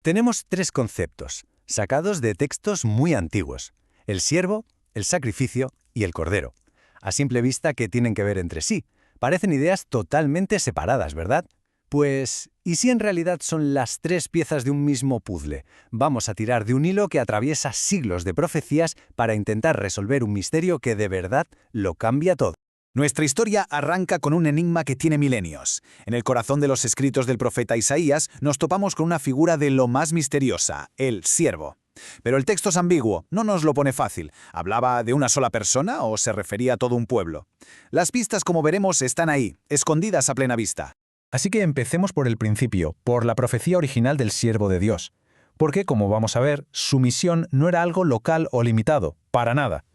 Tenemos tres conceptos, sacados de textos muy antiguos: el siervo, el sacrificio y el cordero. A simple vista, ¿qué tienen que ver entre sí? Parecen ideas totalmente separadas, ¿verdad? Pues, ¿y si en realidad son las tres piezas de un mismo puzzle? Vamos a tirar de un hilo que atraviesa siglos de profecías para intentar resolver un misterio que de verdad lo cambia todo. Nuestra historia arranca con un enigma que tiene milenios. En el corazón de los escritos del profeta Isaías nos topamos con una figura de lo más misteriosa, el siervo. Pero el texto es ambiguo, no nos lo pone fácil. ¿Hablaba de una sola persona o se refería a todo un pueblo? Las pistas, como veremos, están ahí, escondidas a plena vista. Así que empecemos por el principio, por la profecía original del siervo de Dios. Porque, como vamos a ver, su misión no era algo local o limitado, para nada.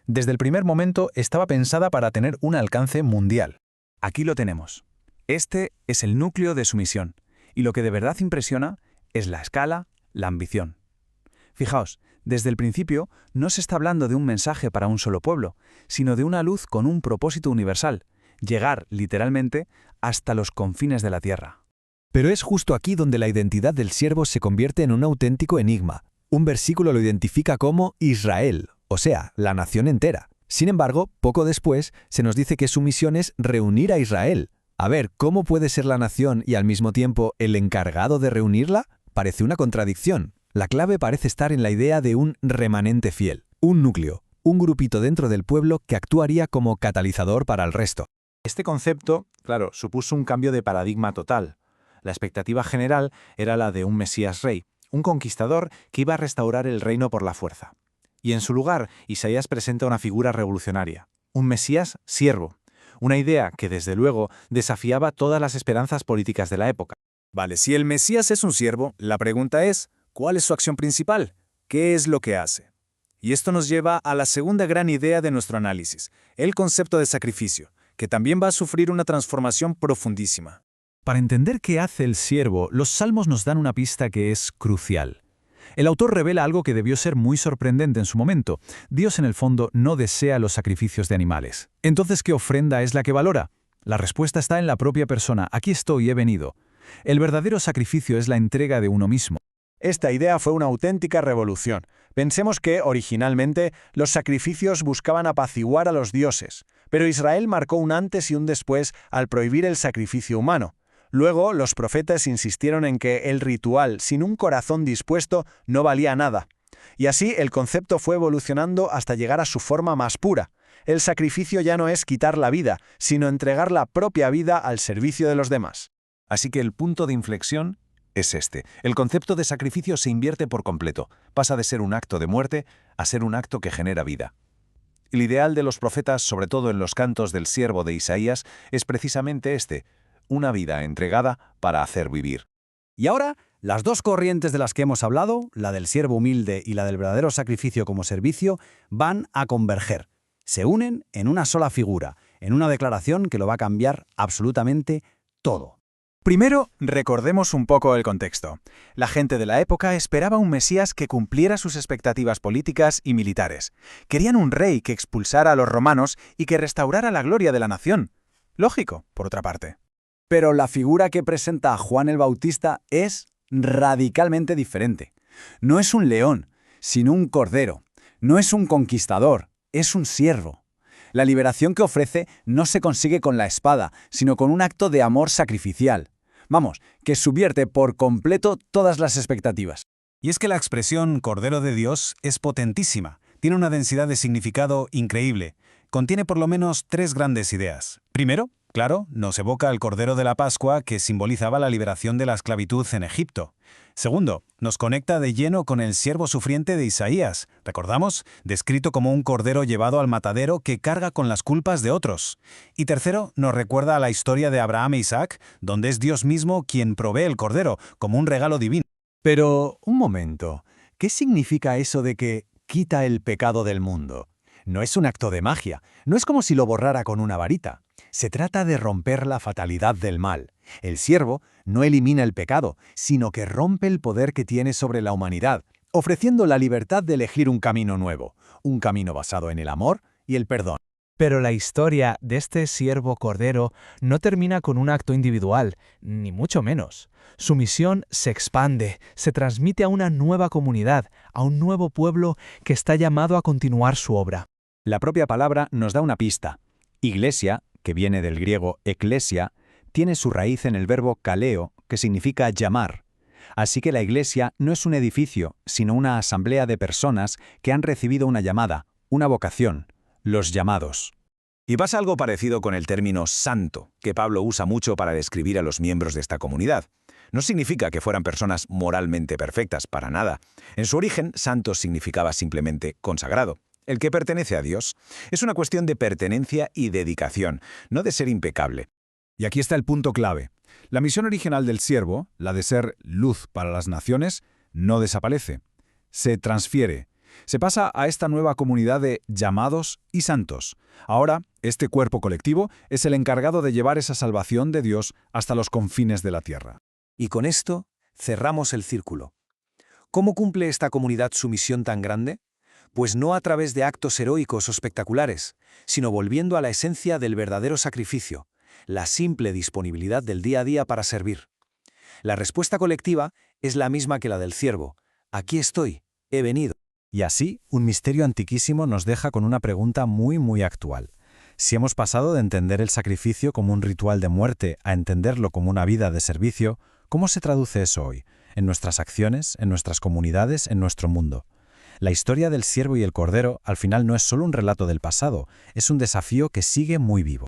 Desde el primer momento estaba pensada para tener un alcance mundial. Aquí lo tenemos. Este es el núcleo de su misión. Y lo que de verdad impresiona es la escala, la ambición. Fijaos, desde el principio no se está hablando de un mensaje para un solo pueblo, sino de una luz con un propósito universal: llegar, literalmente, hasta los confines de la tierra. Pero es justo aquí donde la identidad del siervo se convierte en un auténtico enigma. Un versículo lo identifica como Israel, o sea, la nación entera. Sin embargo, poco después se nos dice que su misión es reunir a Israel. A ver, ¿cómo puede ser la nación y al mismo tiempo el encargado de reunirla? Parece una contradicción. La clave parece estar en la idea de un remanente fiel, un núcleo, un grupito dentro del pueblo que actuaría como catalizador para el resto. Este concepto, claro, supuso un cambio de paradigma total. La expectativa general era la de un Mesías rey, un conquistador que iba a restaurar el reino por la fuerza. Y en su lugar, Isaías presenta una figura revolucionaria, un Mesías siervo, una idea que desde luego desafiaba todas las esperanzas políticas de la época. Vale, si el Mesías es un siervo, la pregunta es, ¿cuál es su acción principal? ¿Qué es lo que hace? Y esto nos lleva a la segunda gran idea de nuestro análisis, el concepto de sacrificio, que también va a sufrir una transformación profundísima. Para entender qué hace el siervo, los salmos nos dan una pista que es crucial. El autor revela algo que debió ser muy sorprendente en su momento. Dios, en el fondo, no desea los sacrificios de animales. Entonces, ¿qué ofrenda es la que valora? La respuesta está en la propia persona. Aquí estoy, he venido. El verdadero sacrificio es la entrega de uno mismo. Esta idea fue una auténtica revolución. Pensemos que, originalmente, los sacrificios buscaban apaciguar a los dioses, pero Israel marcó un antes y un después al prohibir el sacrificio humano. Luego, los profetas insistieron en que el ritual, sin un corazón dispuesto, no valía nada. Y así el concepto fue evolucionando hasta llegar a su forma más pura. El sacrificio ya no es quitar la vida, sino entregar la propia vida al servicio de los demás. Así que el punto de inflexión es este. El concepto de sacrificio se invierte por completo. Pasa de ser un acto de muerte a ser un acto que genera vida. El ideal de los profetas, sobre todo en los cantos del siervo de Isaías, es precisamente este: una vida entregada para hacer vivir. Y ahora, las dos corrientes de las que hemos hablado, la del siervo humilde y la del verdadero sacrificio como servicio, van a converger. Se unen en una sola figura, en una declaración que lo va a cambiar absolutamente todo. Primero, recordemos un poco el contexto. La gente de la época esperaba un Mesías que cumpliera sus expectativas políticas y militares. Querían un rey que expulsara a los romanos y que restaurara la gloria de la nación. Lógico, por otra parte. Pero la figura que presenta a Juan el Bautista es radicalmente diferente. No es un león, sino un cordero. No es un conquistador, es un siervo. La liberación que ofrece no se consigue con la espada, sino con un acto de amor sacrificial. Vamos, que subvierte por completo todas las expectativas. Y es que la expresión Cordero de Dios es potentísima, tiene una densidad de significado increíble. Contiene por lo menos tres grandes ideas. Primero, claro, nos evoca al Cordero de la Pascua, que simbolizaba la liberación de la esclavitud en Egipto. Segundo, nos conecta de lleno con el siervo sufriente de Isaías, ¿recordamos? Descrito como un cordero llevado al matadero que carga con las culpas de otros. Y tercero, nos recuerda a la historia de Abraham e Isaac, donde es Dios mismo quien provee el cordero, como un regalo divino. Pero, un momento, ¿qué significa eso de que quita el pecado del mundo? No es un acto de magia, no es como si lo borrara con una varita. Se trata de romper la fatalidad del mal. El siervo no elimina el pecado, sino que rompe el poder que tiene sobre la humanidad, ofreciendo la libertad de elegir un camino nuevo, un camino basado en el amor y el perdón. Pero la historia de este siervo cordero no termina con un acto individual, ni mucho menos. Su misión se expande, se transmite a una nueva comunidad, a un nuevo pueblo que está llamado a continuar su obra. La propia palabra nos da una pista. Iglesia, que viene del griego eklesia, tiene su raíz en el verbo kaleo, que significa llamar. Así que la iglesia no es un edificio, sino una asamblea de personas que han recibido una llamada, una vocación, los llamados. Y pasa algo parecido con el término santo, que Pablo usa mucho para describir a los miembros de esta comunidad. No significa que fueran personas moralmente perfectas, para nada. En su origen, santo significaba simplemente consagrado, el que pertenece a Dios. Es una cuestión de pertenencia y dedicación, no de ser impecable. Y aquí está el punto clave. La misión original del siervo, la de ser luz para las naciones, no desaparece. Se transfiere. Se pasa a esta nueva comunidad de llamados y santos. Ahora, este cuerpo colectivo es el encargado de llevar esa salvación de Dios hasta los confines de la tierra. Y con esto cerramos el círculo. ¿Cómo cumple esta comunidad su misión tan grande? Pues no a través de actos heroicos o espectaculares, sino volviendo a la esencia del verdadero sacrificio, la simple disponibilidad del día a día para servir. La respuesta colectiva es la misma que la del siervo. Aquí estoy, he venido. Y así, un misterio antiquísimo nos deja con una pregunta muy actual. Si hemos pasado de entender el sacrificio como un ritual de muerte a entenderlo como una vida de servicio, ¿cómo se traduce eso hoy? En nuestras acciones, en nuestras comunidades, en nuestro mundo. La historia del siervo y el cordero al final no es solo un relato del pasado, es un desafío que sigue muy vivo.